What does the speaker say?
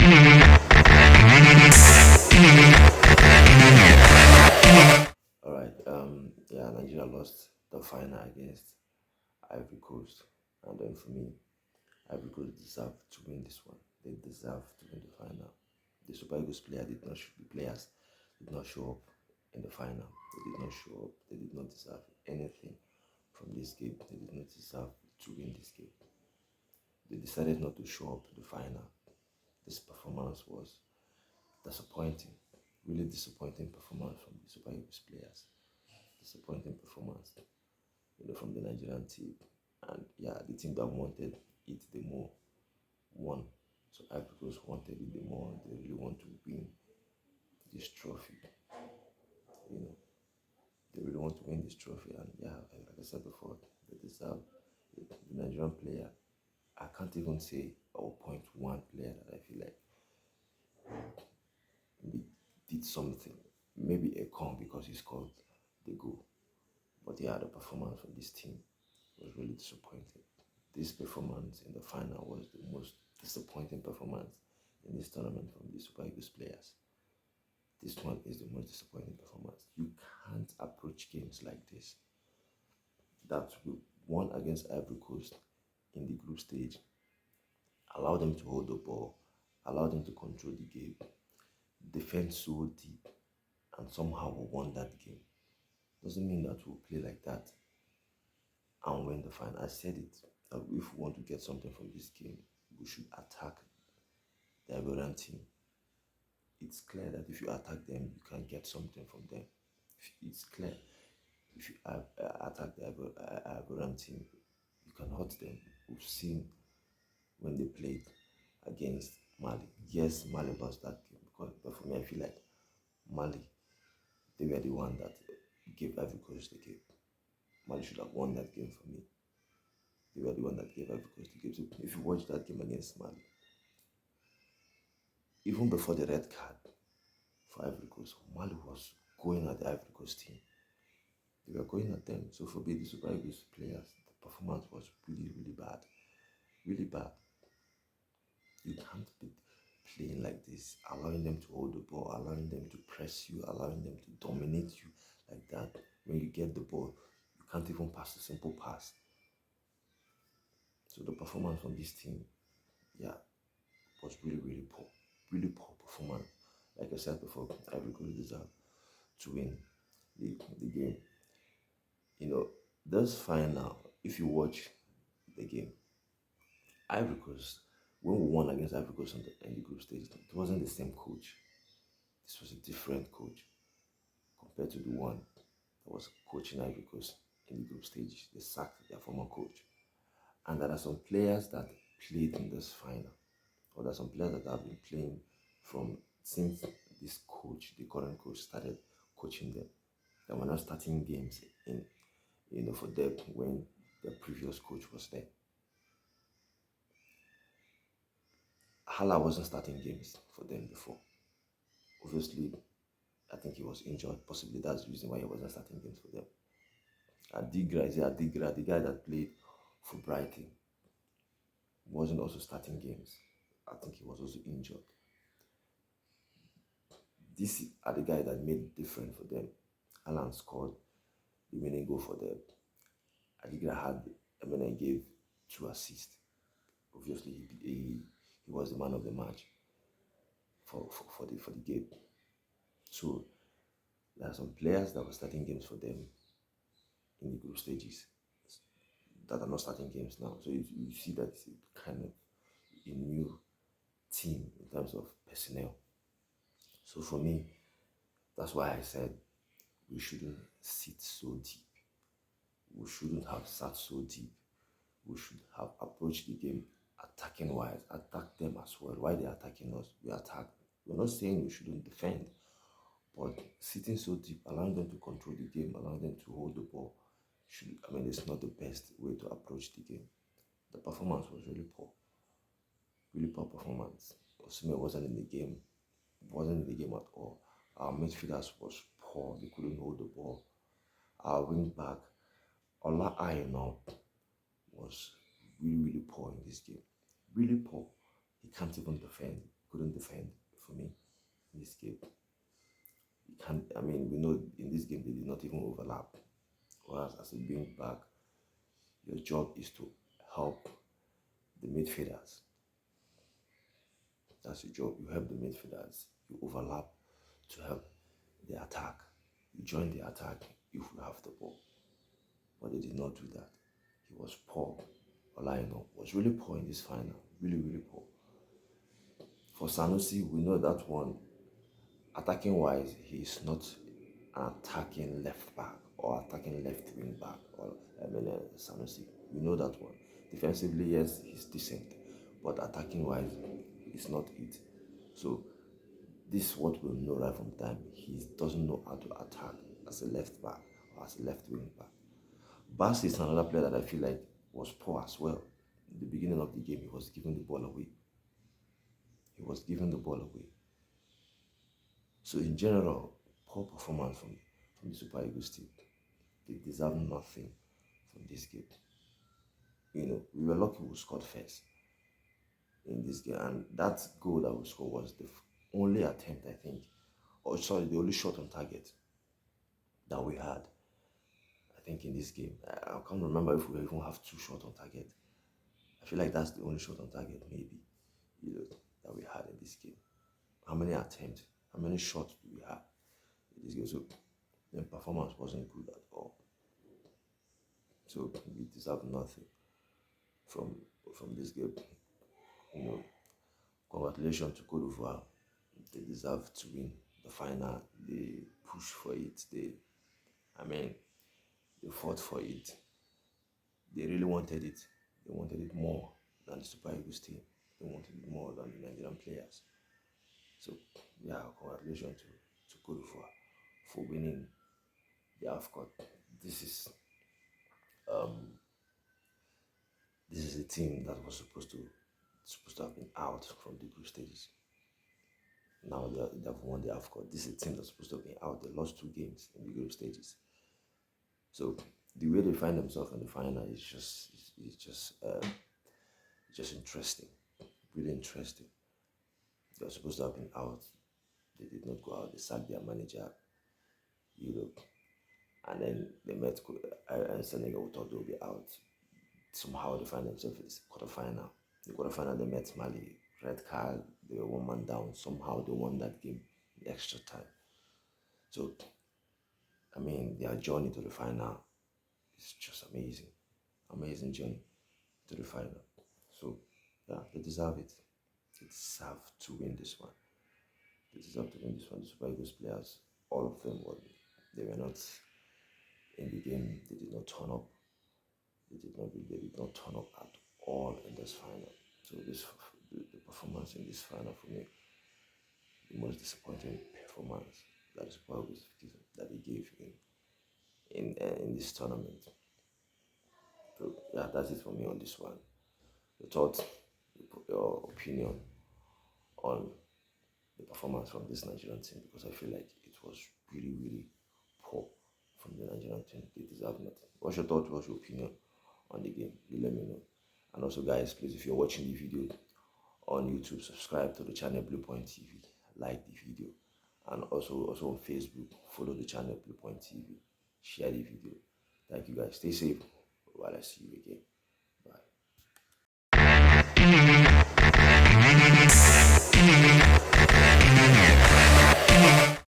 All right. Yeah, Nigeria lost the final against Ivory Coast, and then for me, Ivory Coast deserved to win this one. They deserved to win the final. The Super Eagles the players did not show up in the final. They did not show up. They did not deserve anything from this game. They did not deserve to win this game. They decided not to show up to the final. This performance was disappointing. Really disappointing performance from the Super Eagles players. Disappointing performance, from the Nigerian team. And yeah, the team that wanted it the more won. So Ivory Coast wanted it the more. They really want to win this trophy. You know, they really want to win this trophy. And yeah, like I said before, they deserve it. The Nigerian player, I can't even say or point one player that I feel like maybe did something. Maybe a con because he scored the goal. But yeah, the performance from this team was really disappointing. This performance in the final was the most disappointing performance in this tournament from the Super Eagles players. This one is the most disappointing performance. You can't approach games like this. That we won against Ivory Coast in the group stage, allow them to hold the ball, allow them to control the game, defend so deep, and somehow we won that game. Doesn't mean that we'll play like that and win the final. I said it, that if we want to get something from this game, we should attack the Ivorian team. It's clear that if you attack them, you can get something from them. It's clear. If you attack the Ivorian team, you can hurt them. We've seen when they played against Mali. Yes, Mali lost that game, but for me, I feel like Mali, they were the one that gave Ivory Coast the game. Mali should have won that game for me. They were the one that gave Ivory Coast the game. So if you watch that game against Mali, even before the red card for Ivory Coast, Mali was going at the Ivory Coast team. They were going at them. So for me, the Super Eagles players, the performance was really, really bad. Really bad. You can't be playing like this, allowing them to hold the ball, allowing them to press you, allowing them to dominate you like that. When you get the ball, you can't even pass a simple pass. So the performance from this team, yeah, was really, really poor. Really poor performance. Like I said before, Ivory Coast deserve to win the game. This final, if you watch the game, Ivory Coast, when we won against Ivory Coast in the group stage, it wasn't the same coach. This was a different coach compared to the one that was coaching Ivory Coast in the group stage. They sacked their former coach. And there are some players that played in this final, or there are some players that have been playing from since this coach, the current coach, started coaching them. They were not starting games for them when the previous coach was there. Hala wasn't starting games for them before. Obviously, I think he was injured. Possibly that's the reason why he wasn't starting games for them. Adigra, the guy that played for Brighton, wasn't also starting games. I think he was also injured. These are the guys that made it different for them. Alan scored the winning goal for them. Adigra gave 2 assists. Obviously, he was the man of the match for the game. So there are some players that were starting games for them in the group stages that are not starting games now. So you see that it's kind of a new team in terms of personnel. So for me, that's why I said we shouldn't sit so deep. We shouldn't have sat so deep. We should have approached the game attacking wise, attack them as well. Why they attacking us? We attack. We're not saying we shouldn't defend, but sitting so deep, allowing them to control the game, allowing them to hold the ball, it's not the best way to approach the game. The performance was really poor performance. Osimhen wasn't in the game, wasn't in the game at all. Our midfielders was poor. They couldn't hold the ball. Our wing back, Ola Aina, was really, really poor in this game. Really poor. He can't even defend. couldn't defend for me in this game. You can't, I mean, we know in this game they did not even overlap. Whereas as a wing back, your job is to help the midfielders. That's your job. You help the midfielders. You overlap to help the attack. You join the attack if you have the ball. But they did not do that. He was poor. Olaino was really poor in this final. Really, really poor. For Sanusi, we know that one, attacking wise, he is not an attacking left back or attacking left wing back. Or Sanusi, we know that one. Defensively, yes, he's decent, but attacking wise, it's not it. So this is what we'll know right from time. He doesn't know how to attack as a left back or as a left wing back. Bass is another player that I feel like was poor as well. In the beginning of the game, he was giving the ball away. He was giving the ball away. So in general, poor performance from the Super Eagles team. They deserve nothing from this game. You know, we were lucky we scored first in this game, and that goal that we scored was the only attempt, I think, or sorry, the only shot on target that we had. I think in this game, I can't remember if we even have two shots on target. I feel like that's the only shot on target, maybe, you know, that we had in this game. How many attempts, how many shots do we have in this game? So the performance wasn't good at all. So we deserve nothing from this game. You know, congratulations to Cote d'Ivoire. They deserve to win the final. They pushed for it. They fought for it. They really wanted it. They wanted it more than the Super Eagles team. They wanted it more than the Nigerian players. So yeah, congratulations to Cote d'Ivoire for winning the AFCON. This is a team that was supposed to have been out from the group stages. Now they have won the AFCON. This is a team that's supposed to have been out. They lost 2 games in the group stages. So the way they find themselves in the final is just interesting, really interesting. They were supposed to have been out. They did not go out. They sacked their manager, you know, and then they met Senegal. We thought they would be out. Somehow they find themselves in the quarterfinal. The quarterfinal they met Mali. Red card. They were 1 man down. Somehow they won that game in extra time. So I mean, their journey to the final is just amazing. Amazing journey to the final. So yeah, they deserve it. They deserve to win this one. They deserve to win this one. The Super Eagles players, all of them they were not in the game. They did not turn up. They did not turn up at all in this final. So the performance in this final for me, the most disappointing performance that the Super Eagles that they gave in this tournament. So yeah, that's it for me on this one. Your thoughts, your opinion on the performance from this Nigerian team, because I feel like it was really, really poor from the Nigerian team. They deserve nothing. What's your thought? What's your opinion on the game? You let me know. And also, guys, please, if you're watching the video on YouTube, subscribe to the channel Blue Point TV, like the video, and also on Facebook, follow the channel Blue Point TV, share the video. Thank you, guys. Stay safe while I see you again.